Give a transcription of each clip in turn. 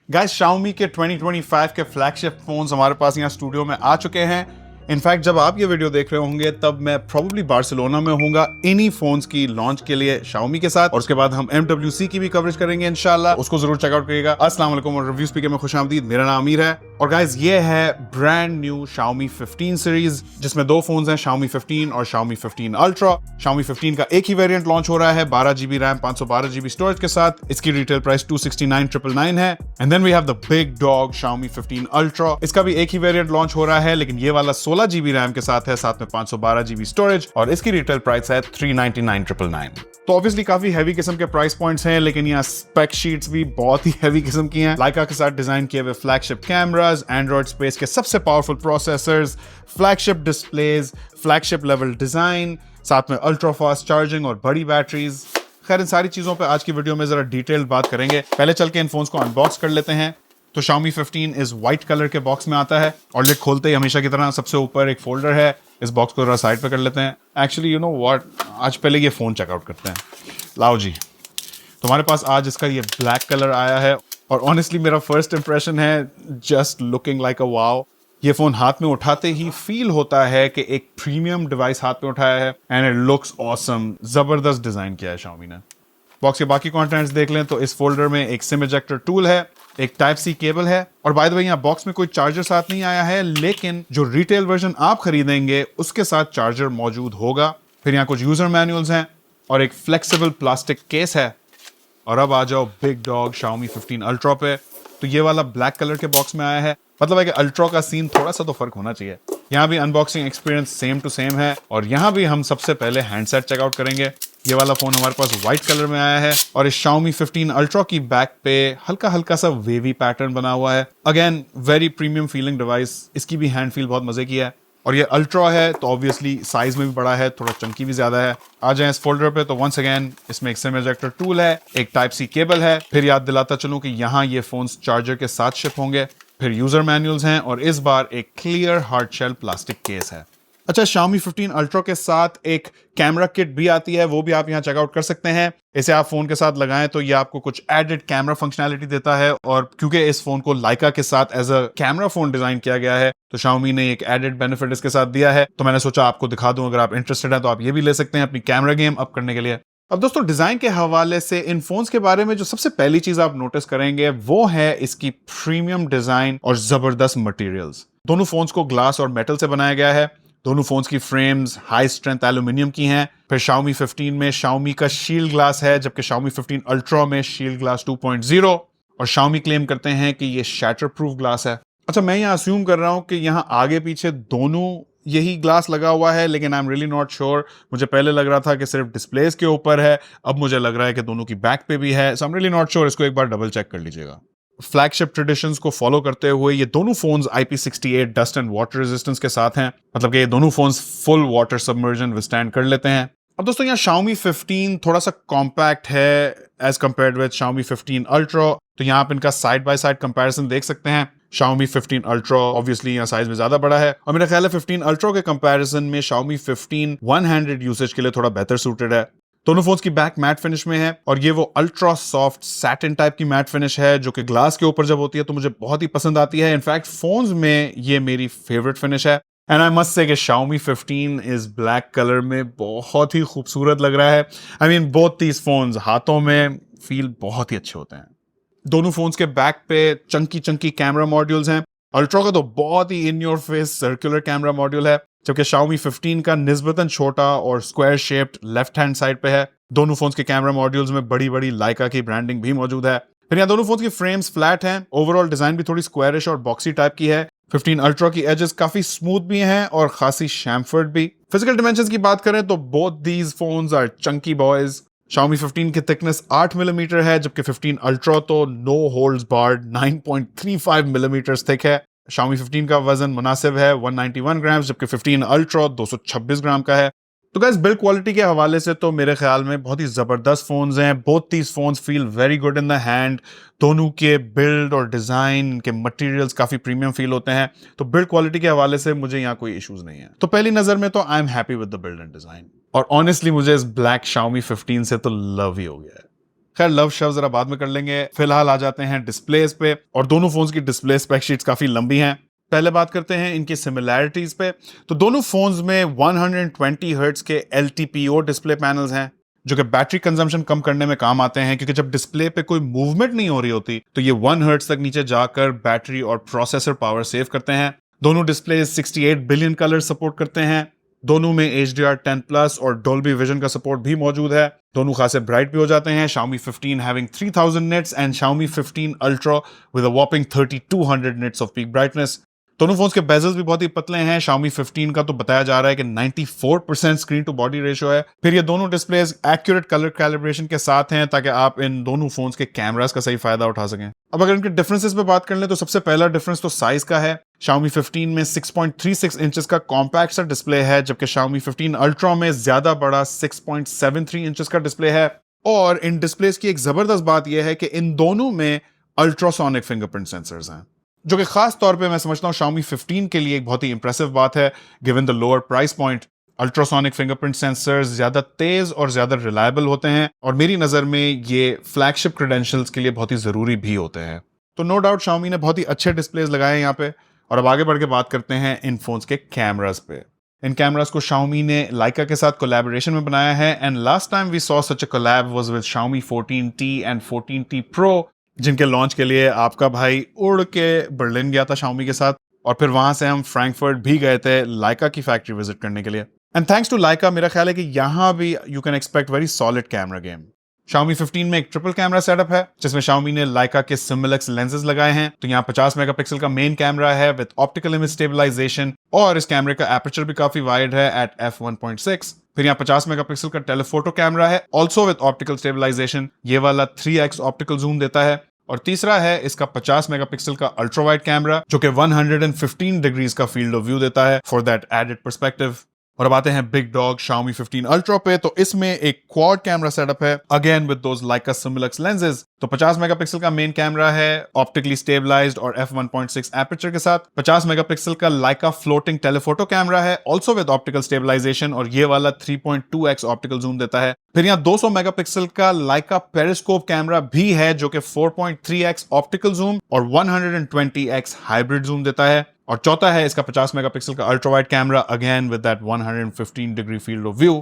Guys Xiaomi के 2025 के flagship phones हमारे पास यहाँ स्टूडियो में आ चुके हैं। इनफैक्ट जब आप ये वीडियो देख रहे होंगे तब मैं प्रोबेबली बार्सिलोना में होऊंगा इन्हीं फोन्स की लॉन्च के लिए Xiaomi के साथ, और उसके बाद हम MWC की भी कवरेज करेंगे इंशाल्लाह, उसको जरूर चेकआउट करिएगा। अस्सलाम वालेकुम और रिव्यू स्पीकर में खुशामदीद। मेरा नाम आमिर है और गाइस ये है ब्रांड न्यू Xiaomi 15 सीरीज, जिसमें दो फोन्स हैं, Xiaomi 15 और Xiaomi 15 Ultra। Xiaomi 15 का एक ही वेरिएंट लॉन्च हो रहा है 12GB रैम 512GB स्टोरेज के साथ। इसकी रिटेल प्राइस 269,999 है। And then we have the big dog Xiaomi 15 Ultra। इसका भी एक ही वेरिएंट लॉन्च हो रहा है, लेकिन ये वाला 16GB रैम के साथ है, साथ में 512GB स्टोरेज, और इसकी रिटेल प्राइस है 399,999। तो ऑब्वियसली काफी हैवी किस्म के प्राइस पॉइंट्स हैं, लेकिन यहाँ स्पेक शीट्स भी बहुत ही हैवी किस्म की हैं। लाइका के साथ डिजाइन किए हुए फ्लैगशिप कैमरास, एंड्रॉइड स्पेस के सबसे powerful processors, flagship displays, flagship level design, साथ में अल्ट्रा फास्ट चार्जिंग और बड़ी बैटरीज। खैर इन सारी चीजों पे आज की वीडियो में जरा डिटेल्ड बात करेंगे। पहले चल के इन फोन्स को अनबॉक्स कर लेते हैं। तो Xiaomi 15 इस व्हाइट कलर के बॉक्स में आता है और लिड खोलते ही हमेशा की तरह सबसे ऊपर एक फोल्डर है। इस बॉक्स को जरा साइड पे कर लेते हैं। एक्चुअली यू नो व्हाट, आज पहले ये फोन चेकआउट करते हैं। लाओ जी, तो हमारे पास आज इसका ये ब्लैक कलर आया है और ऑनेस्टली मेरा फर्स्ट इंप्रेशन है just looking like a wow. ये फोन हाथ में उठाते ही फील होता है कि एक प्रीमियम डिवाइस हाथ में उठाया है एंड इट लुक्स ऑसम। जबरदस्त डिजाइन किया है Xiaomi ने। बॉक्स के बाकी कंटेंट्स देख लें तो इस फोल्डर में एक सिम इजेक्टर टूल है, एक टाइप सी केबल है, और बाय द वे यहाँ बॉक्स में कोई चार्जर साथ नहीं आया है, लेकिन जो रिटेल वर्जन आप खरीदेंगे उसके साथ चार्जर मौजूद होगा। फिर यहाँ कुछ यूजर मैनुअल्स हैं और एक फ्लेक्सिबल प्लास्टिक केस है। और अब आ जाओ बिग डॉग Xiaomi 15 Ultra पे। तो ये वाला ब्लैक कलर के बॉक्स में आया है, मतलब है कि अल्ट्रा का सीन थोड़ा सा तो फर्क होना चाहिए। यहाँ भी unboxing experience same to same है और यहाँ भी हम सबसे पहले हैंडसेट चेकआउट करेंगे। ये वाला फोन हमारे पास व्हाइट कलर में आया है और इस Xiaomi 15 Ultra की बैक पे हल्का हल्का सा वेवी पैटर्न बना हुआ है। Again very premium feeling device. इसकी भी हैंड फील बहुत मजे की है और ये अल्ट्रा है तो ऑब्वियसली साइज में भी बड़ा है, थोड़ा चंकी भी ज्यादा है। आ जाए इस फोल्डर पे तो वंस अगेन इसमें एक सिम इजेक्टर टूल है, एक टाइप सी केबल है। फिर याद दिलाता चलूं कि यहाँ ये फोन्स चार्जर के साथ शिप होंगे। फिर यूजर मैनुअल्स हैं और इस बार एक clear hard shell plastic case है। अच्छा, Xiaomi 15 Ultra के साथ एक कैमरा किट भी आती है, वो भी आप यहाँ चेकआउट कर सकते हैं। इसे आप फोन के साथ लगाएं तो ये आपको कुछ एडेड कैमरा फंक्शनैलिटी देता है, और क्योंकि इस फोन को लाइका के साथ as a camera phone design किया गया है तो Xiaomi ने एक एडेड बेनिफिट इसके साथ दिया है। तो मैंने सोचा आपको दिखा दूं, अगर आप इंटरेस्टेड हैं तो आप ये भी ले सकते हैं अपनी कैमरा गेम अप करने के लिए। अब दोस्तों, डिजाइन के हवाले से इन फोन्स के बारे में जो सबसे पहली चीज आप नोटिस करेंगे वो है इसकी प्रीमियम डिजाइन और जबरदस्त मटेरियल्स। दोनों फोन्स को ग्लास और मेटल से बनाया गया है। दोनों फोन्स की फ्रेम्स हाई स्ट्रेंथ एल्यूमिनियम की हैं। फिर Xiaomi 15 में Xiaomi का शील्ड ग्लास है, जबकि Xiaomi 15 Ultra में शील्ड ग्लास 2.0, और Xiaomi क्लेम करते हैं कि ये शैटर प्रूफ ग्लास है। अच्छा, मैं यहाँ अस्यूम कर रहा हूँ कि यहाँ आगे पीछे दोनों यही ग्लास लगा हुआ है, लेकिन आई एम रियली नॉट श्योर। मुझे पहले लग रहा था कि सिर्फ डिस्प्लेस के ऊपर है, अब मुझे लग रहा है कि दोनों की बैक पे भी है। So I am really not sure, इसको एक बार डबल चेक कर लीजिएगा। फ्लैगशिप ट्रेडिशंस को फॉलो करते हुए ये दोनों phones IP68 dust and water resistance के साथ हैं, मतलब कि ये दोनों फोन्स फुल वाटर सबमर्जन विथस्टैंड कर लेते हैं। अब दोस्तों, यहाँ Xiaomi 15 थोड़ा सा कॉम्पैक्ट है as compared with Xiaomi 15 Ultra। तो यहाँ आप इनका साइड बाय साइड कंपैरिजन देख सकते हैं। Xiaomi 15 Ultra ऑब्वियसली यहाँ साइज में ज्यादा बड़ा है, और मेरा ख्याल है 15 Ultra के कंपैरिजन में Xiaomi 15 वन हैंडेड यूसेज के लिए थोड़ा बेहतर सूटेड है। दोनों फोन्स की बैक मैट फिनिश में है और ये वो अल्ट्रा सॉफ्ट सैटिन टाइप की मैट फिनिश है जो कि ग्लास के ऊपर जब होती है तो मुझे बहुत ही पसंद आती है। इनफैक्ट फोन्स में ये मेरी फेवरेट फिनिश है। एंड आई मस्ट से कि Xiaomi 15 इस ब्लैक कलर में बहुत ही खूबसूरत लग रहा है। I mean both these phones हाथों में फील बहुत ही अच्छे होते हैं। दोनों फोन्स के बैक पे चंकी चंकी कैमरा मॉड्यूल्स हैं। अल्ट्रा का तो बहुत ही in your face circular camera module है, जबकि Xiaomi 15 का निस्बतन छोटा और square shaped left hand side पे है। दोनों फोन्स के कैमरा मॉड्यूल्स में बड़ी बड़ी लाइका की ब्रांडिंग भी मौजूद है। फिर यहाँ दोनों फोन्स की फ्रेम्स फ्लैट हैं। ओवरऑल डिजाइन भी थोड़ी स्क्वायरिश और बॉक्सी टाइप की है। 15 Ultra की एजेस काफी स्मूथ भी हैं और खासी शैम्फर्ड भी। फिजिकल डिमेंशंस की बात करें तो both these phones are chunky boys. Xiaomi 15 की थिकनेस 8 मिलीमीटर है, जबकि 15 Ultra तो no holds barred 9.35 millimetre thick है। Xiaomi 15 का वजन मुनासिब है 191 ग्राम, जबकि 15 Ultra 226 ग्राम का है। तो गाइस, बिल्ड क्वालिटी के हवाले से तो मेरे ख्याल में बहुत ही जबरदस्त फोन्स हैं। Both these phones feel very good in the hand. दोनों के बिल्ड और डिजाइन के मटेरियल्स काफी प्रीमियम फील होते हैं, तो बिल्ड क्वालिटी के हवाले से मुझे यहाँ कोई इश्यूज नहीं है। तो पहली नजर में तो I am happy with the build and design, और ऑनेस्टली मुझे इस ब्लैक Xiaomi 15 से तो लव ही हो गया है। खैर लव शव जरा बाद में कर लेंगे, फिलहाल आ जाते हैं डिस्प्लेस पे, और दोनों फोन्स की डिस्प्ले स्पेक शीट्स काफी लंबी हैं। पहले बात करते हैं इनकी सिमिलैरिटीज पे। तो दोनों फोन्स में 120 हर्ट्ज के LTPO डिस्प्ले पैनल्स हैं, जो कि बैटरी कंजम्पशन कम करने में काम आते हैं, क्योंकि जब डिस्प्ले पे कोई मूवमेंट नहीं हो रही होती तो ये 1 हर्ट्ज तक नीचे जाकर बैटरी और प्रोसेसर पावर सेव करते हैं। दोनों डिस्प्ले 68 बिलियन कलर सपोर्ट करते हैं। दोनों में HDR10+ और Dolby Vision का सपोर्ट भी मौजूद है। दोनों खासे ब्राइट भी हो जाते हैं। Xiaomi 15 having 3000 nits and Xiaomi 15 Ultra with a whopping 3200 nits of peak brightness। दोनों फोन्स के बेजल्स भी बहुत ही पतले हैं। Xiaomi 15 का तो बताया जा रहा है कि 94% स्क्रीन टू बॉडी रेशियो है। फिर ये दोनों डिस्प्लेज एक्यूरेट कलर कैलिब्रेशन के साथ हैं, ताकि आप इन दोनों फोन्स के कैमरास का सही फायदा उठा सकें। अब अगर इनके डिफरेंसेस पे बात कर लें तो सबसे पहला डिफरेंस तो साइज का है। Xiaomi 15 में 6.36 इंचेस का कॉम्पैक्ट सा डिस्प्ले है, जबकि Xiaomi 15 Ultra में ज्यादा बड़ा 6.73 इंचेस का डिस्प्ले है। और इन डिस्प्लेस की एक जबरदस्त बात यह है कि इन दोनों में अल्ट्रासोनिक फिंगरप्रिंट सेंसर्स हैं, जो कि खास तौर पे मैं समझता हूं Xiaomi 15 के लिए एक बहुत ही इंप्रेसिव बात है, given the lower price point. Ultrasonic fingerprint sensors ज्यादा तेज और ज्यादा रिलायबल होते हैं, और मेरी नजर में ये फ्लैगशिप क्रेडेंशियल्स के लिए बहुत ही जरूरी भी होते हैं। तो नो डाउट Xiaomi ने बहुत ही अच्छे डिस्प्लेस लगाए हैं यहाँ पे। और अब आगे बढ़ के बात करते हैं इन फोन्स के कैमरास पे। इन कैमरास को Xiaomi ने Leica के साथ कोलैबोरेशन में बनाया है, and last time we saw such a collab was with Xiaomi 14T and 14T Pro, जिनके लॉन्च के लिए आपका भाई उड़ के बर्लिन गया था Xiaomi के साथ, और फिर वहां से हम फ्रैंकफर्ट भी गए थे Leica की फैक्ट्री विजिट करने के लिए। एंड थैंक्स टू Leica मेरा ख्याल है कि यहां भी you can expect very solid camera game. Xiaomi 15 में एक ट्रिपल कैमरा सेटअप है, जिसमें Xiaomi ने Leica के Simulx लेंसेज लगाए हैं। तो यहाँ 50 मेगापिक्सल का मेन कैमरा है विद ऑप्टिकल इमेज स्टेबलाइजेशन, और इस कैमरे का एपर्चर भी काफी वाइड है एट f1.6। फिर यहाँ 50 मेगापिक्सल का टेलीफोटो कैमरा है, ऑल्सो विद ऑप्टिकल स्टेबलाइजेशन। ये वाला 3x ऑप्टिकल जूम देता है। और तीसरा है इसका 50 मेगापिक्सल का अल्ट्रा वाइड कैमरा, जो कि 115 डिग्रीज का फील्ड ऑफ व्यू देता है फॉर दैट एडेड पर्सपेक्टिव। और अब आते हैं बिग डॉग Xiaomi 15 Ultra पे। तो इसमें एक क्वाड कैमरा सेटअप है, again with those Leica Simulx lenses. तो 50 मेगापिक्सल का मेन कैमरा है, ऑप्टिकली स्टेबलाइज्ड और f1.6 एपर्चर के साथ। 50 मेगापिक्सल का Leica फ्लोटिंग टेलीफोटो कैमरा है, ऑल्सो विद ऑप्टिकल स्टेबलाइजेशन, और ये वाला 3.2x ऑप्टिकल जूम देता है। फिर यहाँ 200 मेगापिक्सल का Leica पेरिस्कोप कैमरा भी है, जो कि 4.3x ऑप्टिकल जूम और 120x हाइब्रिड जूम देता है। और चौथा है इसका 50 मेगापिक्सल का ultra wide camera, again with that 115 degree field of view.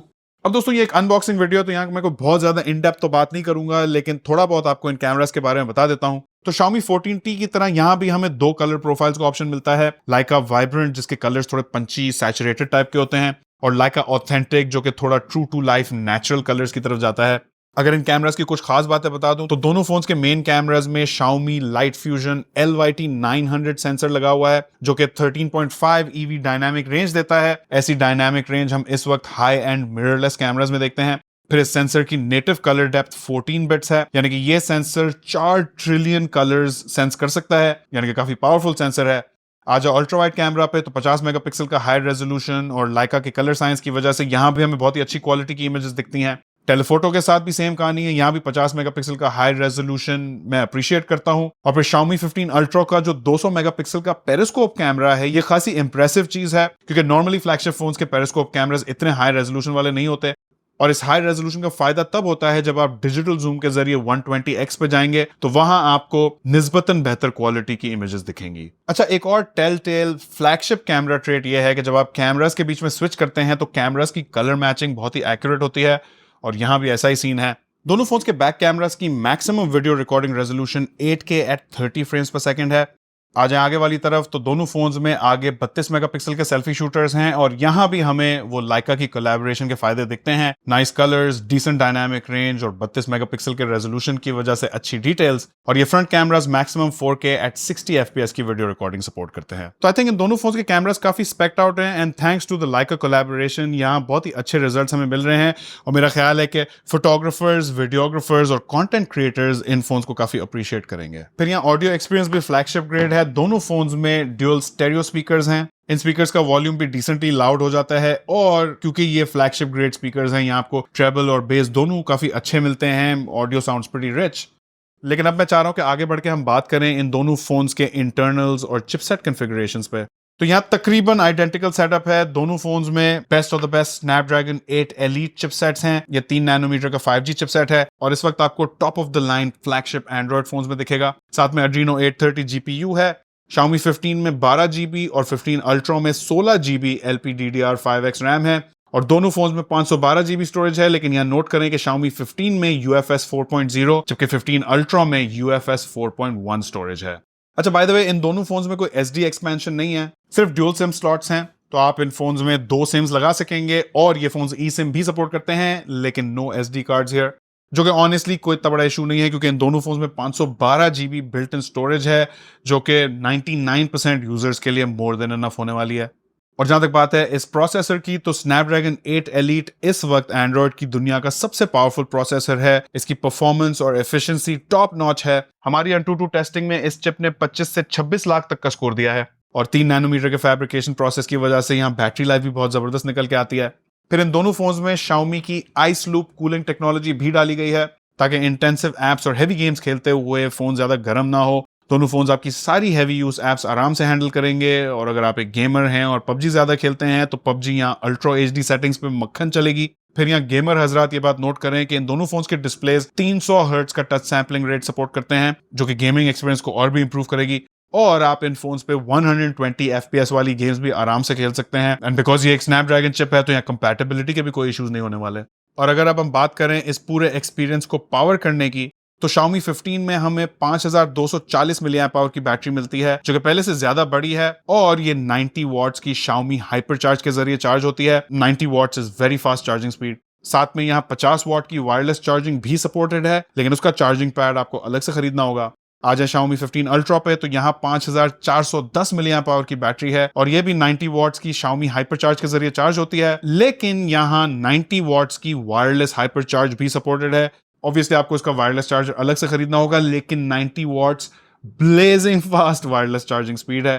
अब दोस्तों ये एक अनबॉक्सिंग वीडियो, तो यहाँ मैं कोई बहुत ज्यादा इन डेप्थ तो बात नहीं करूंगा, लेकिन थोड़ा बहुत आपको इन कैमरास के बारे में बता देता हूं। तो Xiaomi 14T की तरह यहाँ भी हमें 2 कलर प्रोफाइल्स का ऑप्शन मिलता है। Leica वाइब्रेंट, जिसके कलर्स थोड़े पंची सैचुरेटेड टाइप के होते हैं, और Leica ऑथेंटिक, जो कि थोड़ा true to life natural colours की तरफ जाता है। अगर इन कैमरास की कुछ खास बातें बता दूं तो दोनों फोन्स के मेन कैमरास में Xiaomi Light Fusion LYT900 sensor लगा हुआ है, जो कि 13.5 EV डायनामिक रेंज देता है। ऐसी डायनामिक रेंज हम इस वक्त हाई एंड मिररलेस कैमरास में देखते हैं। फिर इस सेंसर की नेटिव कलर डेप्थ 14 बिट्स है, यानी कि ये सेंसर 4 ट्रिलियन कलर्स सेंस कर सकता है, यानी कि काफी पावरफुल सेंसर है। आ जाओ अल्ट्रा वाइड कैमरा पे, तो 50 मेगापिक्सल का हाई रेजोल्यूशन और Leica के कलर साइंस की वजह से यहां भी हमें बहुत ही अच्छी क्वालिटी की इमेजेस दिखती हैं। टेलीफोटो के साथ भी सेम कहानी है, यहाँ भी 50 मेगापिक्सल का हाई रेजोल्यूशन मैं अप्रिशिएट करता हूँ। और फिर Xiaomi 15 Ultra का जो 200 मेगापिक्सल का पेरिस्कोप कैमरा है, ये खासी इंप्रेसिव चीज है, क्योंकि नॉर्मली फ्लैगशिप फोन्स के पेरिस्कोप कैमरास इतने हाई रेजोल्यूशन वाले नहीं होते। और इस हाई रेजोल्यूशन का फायदा तब होता है जब आप डिजिटल जूम के जरिए 120x पे जाएंगे, तो वहां आपको निस्बतन बेहतर क्वालिटी की इमेजेस दिखेंगी। अच्छा, एक और telltale flagship camera trait ये है कि जब आप कैमरास के बीच में स्विच करते हैं तो कैमरास की कलर मैचिंग बहुत ही एक्यूरेट होती है, और यहां भी ऐसा ही सीन है। दोनों फोन्स के बैक कैमरास की maximum video recording resolution 8K at 30 frames per second है। आ जाए आगे वाली तरफ, तो दोनों फोन्स में आगे 32 मेगापिक्सल के सेल्फी शूटर्स हैं, और यहां भी हमें वो Leica की कोलैबोरेशन के फायदे दिखते हैं। Nice colours, decent dynamic range और 32 मेगापिक्सल के रेजोल्यूशन की वजह से अच्छी डिटेल्स। और ये front cameras maximum 4K at 60 FPS की वीडियो रिकॉर्डिंग सपोर्ट करते हैं। तो आई थिंक इन दोनों फोन्स के कैमरास काफी स्पेक्ड आउट हैं, and thanks to the Leica collaboration यहाँ बहुत ही अच्छे रिजल्ट्स हमें मिल रहे हैं। और मेरा ख्याल है कि फोटोग्राफर्स, वीडियोग्राफर्स और कंटेंट क्रिएटर्स इन फोन्स को काफी अप्रिशिएट करेंगे। फिर यहाँ ऑडियो एक्सपीरियंस भी फ्लैगशिप ग्रेड है। दोनों फोन्स में ड्यूल स्टेरियो स्पीकर्स हैं। इन स्पीकर्स का वॉल्यूम भी डिसेंटली लाउड हो जाता है, और क्योंकि ये फ्लैगशिप ग्रेड स्पीकर्स हैं, यहाँ आपको ट्रेबल और बेस दोनों काफी अच्छे मिलते हैं। Audio sounds pretty rich. लेकिन अब मैं चाह रहा हूं कि आगे बढ़ के हम बात करें इन दोनों फोन्स के इंटरनल्स और चिपसेट कॉन्फ़िगरेशंस पे। तो यहाँ तकरीबन आइडेंटिकल सेटअप है। दोनों फोन्स में best of the best Snapdragon 8 elite chipsets हैं। ये 3 नैनोमीटर का 5G चिपसेट है और इस वक्त आपको top of the line flagship Android phones में दिखेगा। साथ में Adreno 830 GPU है। Xiaomi 15 में 12GB और 15 Ultra में 16GB LPDDR5X रैम है और दोनों फोन्स में 512GB स्टोरेज है। लेकिन यहाँ नोट करें कि Xiaomi 15 में UFS 4.0 जबकि 15 Ultra में UFS 4.1 स्टोरेज है। अच्छा, बाय द वे, इन दोनों फोन्स में कोई SD एक्सपेंशन नहीं है, सिर्फ ड्यूल सिम स्लॉट्स हैं। तो आप इन फोन्स में 2 सिम्स लगा सकेंगे और ये फोन्स eSIM भी सपोर्ट करते हैं, लेकिन नो SD कार्ड्स हियर, जो कि ऑनेस्टली कोई इतना बड़ा इशू नहीं है क्योंकि इन दोनों फोन्स में 512GB बिल्ट इन स्टोरेज है, जो कि 99% यूजर्स के लिए मोर देन इनफ होने वाली है। और जहां तक बात है इस प्रोसेसर की, तो स्नैपड्रैगन 8 एलीट इस वक्त एंड्रॉइड की दुनिया का सबसे पावरफुल प्रोसेसर है। इसकी परफॉर्मेंस और एफिशिएंसी टॉप नॉच है। हमारी AnTuTu टेस्टिंग में इस चिप ने 25 से 26 लाख तक का स्कोर दिया है और 3 नैनोमीटर के फैब्रिकेशन प्रोसेस की वजह से यहाँ बैटरी लाइफ भी बहुत जबरदस्त निकल के आती है। फिर इन दोनों फोन्स में Xiaomi की आइस लूप कूलिंग टेक्नोलॉजी भी डाली गई है ताकि इंटेंसिव एप्स और हैवी गेम्स खेलते हुए फोन ज्यादा गर्म ना हो। दोनों फोन्स आपकी सारी हैवी यूज एप्स आराम से हैंडल करेंगे और अगर आप एक गेमर हैं और PUBG ज्यादा खेलते हैं तो PUBG यहाँ अल्ट्रा HD सेटिंग्स पे मक्खन चलेगी। फिर यहाँ गेमर हजरात ये बात नोट करें कि इन दोनों फोन्स के डिस्प्लेज 300 हर्ट्ज का टच सैंपलिंग रेट सपोर्ट करते हैं, जो कि गेमिंग एक्सपीरियंस को और भी इंप्रूव करेगी और आप इन फोन्स पे 120 FPS वाली गेम्स भी आराम से खेल सकते हैं। एंड बिकॉज ये एक स्नैपड्रैगन चिप है तो यहाँ कंपैटिबिलिटी के भी कोई इश्यूज नहीं होने वाले। और अगर अब हम बात करें इस पूरे एक्सपीरियंस को पावर करने की, तो Xiaomi 15 में हमें 5240 मिली एम्प आवर की बैटरी मिलती है, जो कि पहले से ज्यादा बड़ी है और ये 90 वॉट्स की Xiaomi हाइपर चार्ज के जरिए चार्ज होती है। 90 watts is very fast charging speed. साथ में यहाँ 50 वॉट की वायरलेस चार्जिंग भी सपोर्टेड है, लेकिन उसका चार्जिंग पैड आपको अलग से खरीदना होगा। आ जाए Xiaomi 15 Ultra पे, तो यहाँ 5410 मिली एम्प आवर की बैटरी है और ये भी 90 वॉट्स की Xiaomi हाइपर चार्ज के जरिए चार्ज होती है, लेकिन यहाँ 90 वॉट्स की वायरलेस हाइपर चार्ज भी सपोर्टेड है। ऑब्वियसली आपको इसका वायरलेस चार्जर अलग से खरीदना होगा, लेकिन 90 watts blazing fast wireless charging speed है।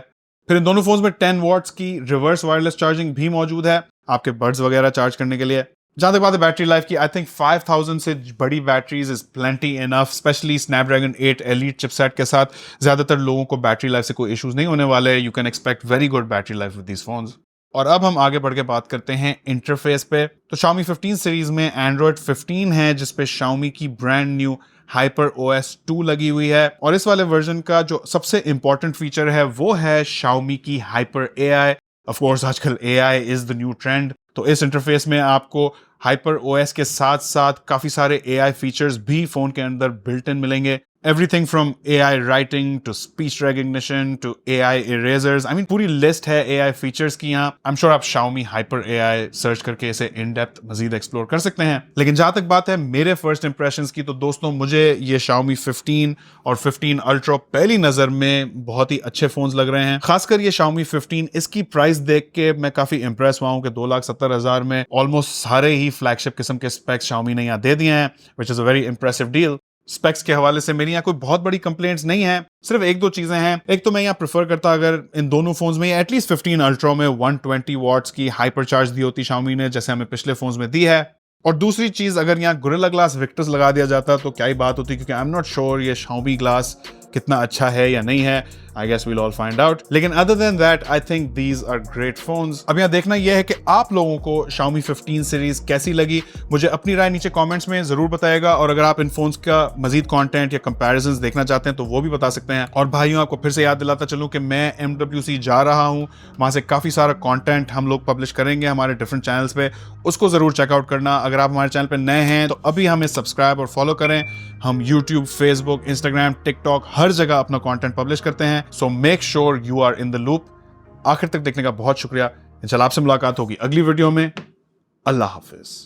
फिर इन दोनों फोन्स में 10 वॉट्स की रिवर्स वायरलेस चार्जिंग भी मौजूद है आपके बड्स वगैरह चार्ज करने के लिए। जहां तक बात है बैटरी लाइफ की, आई थिंक 5000 से बड़ी batteries is plenty enough, specially Snapdragon 8 elite chipset के साथ ज्यादातर लोगों को बैटरी लाइफ से कोई इश्यूज नहीं होने वाले। You can expect very good battery life with these phones. और अब हम आगे बढ़ के बात करते हैं इंटरफेस पे। तो Xiaomi 15 सीरीज में Android 15 है जिसपे Xiaomi की ब्रांड न्यू Hyper OS 2 लगी हुई है और इस वाले वर्जन का जो सबसे इंपॉर्टेंट फीचर है वो है Xiaomi की Hyper AI। ऑफ कोर्स आजकल AI is the new trend, तो इस इंटरफेस में आपको Hyper OS के साथ साथ काफी सारे AI फीचर्स भी फोन के अंदर बिल्ट इन मिलेंगे। Everything from AI writing to speech recognition to AI erasers. I mean, पूरी लिस्ट है AI फीचर्स की यहाँ। I'm sure आप Xiaomi Hyper AI सर्च करके इसे इन डेप्थ मजीद एक्सप्लोर कर सकते हैं। लेकिन जहां तक बात है मेरे फर्स्ट इंप्रेशंस की, तो दोस्तों मुझे ये Xiaomi 15 और 15 Ultra पहली नजर में बहुत ही अच्छे फोन्स लग रहे हैं। खासकर ये Xiaomi 15, इसकी प्राइस देख के मैं काफी इंप्रेस हुआ हूं कि 2,70,000 में ऑलमोस्ट सारे ही फ्लैगशिप किस्म के स्पेक्स Xiaomi ने यहाँ दे दिए हैं, which is a very impressive deal. Specs के हवाले से मेरी यहाँ कोई बहुत बड़ी कंप्लेंट्स नहीं है, सिर्फ एक दो चीजें हैं। एक तो मैं यहाँ प्रेफर करता अगर इन दोनों फोन्स में एटलीस्ट 15 अल्ट्रा में 120 वॉट्स की हाइपर चार्ज दी होती Xiaomi ने, जैसे हमें पिछले फोन्स में दी है। और दूसरी चीज, अगर यहाँ गोरिल्ला ग्लास विक्टर्स लगा दिया जाता तो क्या ही बात होती, क्योंकि आई एम नॉट श्योर ये Xiaomi ग्लास कितना अच्छा है या नहीं है। I guess we'll all find out. लेकिन other than that I think these are great phones. अब यहाँ देखना यह है कि आप लोगों को Xiaomi 15 सीरीज कैसी लगी, मुझे अपनी राय नीचे कमेंट्स में जरूर बताएगा। और अगर आप इन फोन्स का मजीद कंटेंट या कंपैरिजंस देखना चाहते हैं तो वो भी बता सकते हैं। और भाइयों, आपको फिर से याद दिलाता चलूं कि मैं MWC जा रहा हूं, वहां से काफी सारा कंटेंट हम लोग पब्लिश करेंगे हमारे डिफरेंट चैनल्स पे, उसको जरूर चेकआउट करना। अगर आप हमारे चैनल पे नए हैं तो अभी हमें सब्सक्राइब और फॉलो करें। हम YouTube, Facebook, Instagram, TikTok हर जगह अपना कंटेंट पब्लिश करते हैं, so make sure you are in the loop. आखिर तक देखने का बहुत शुक्रिया। इंशाल्लाह आपसे मुलाकात होगी अगली वीडियो में। अल्लाह हाफिज।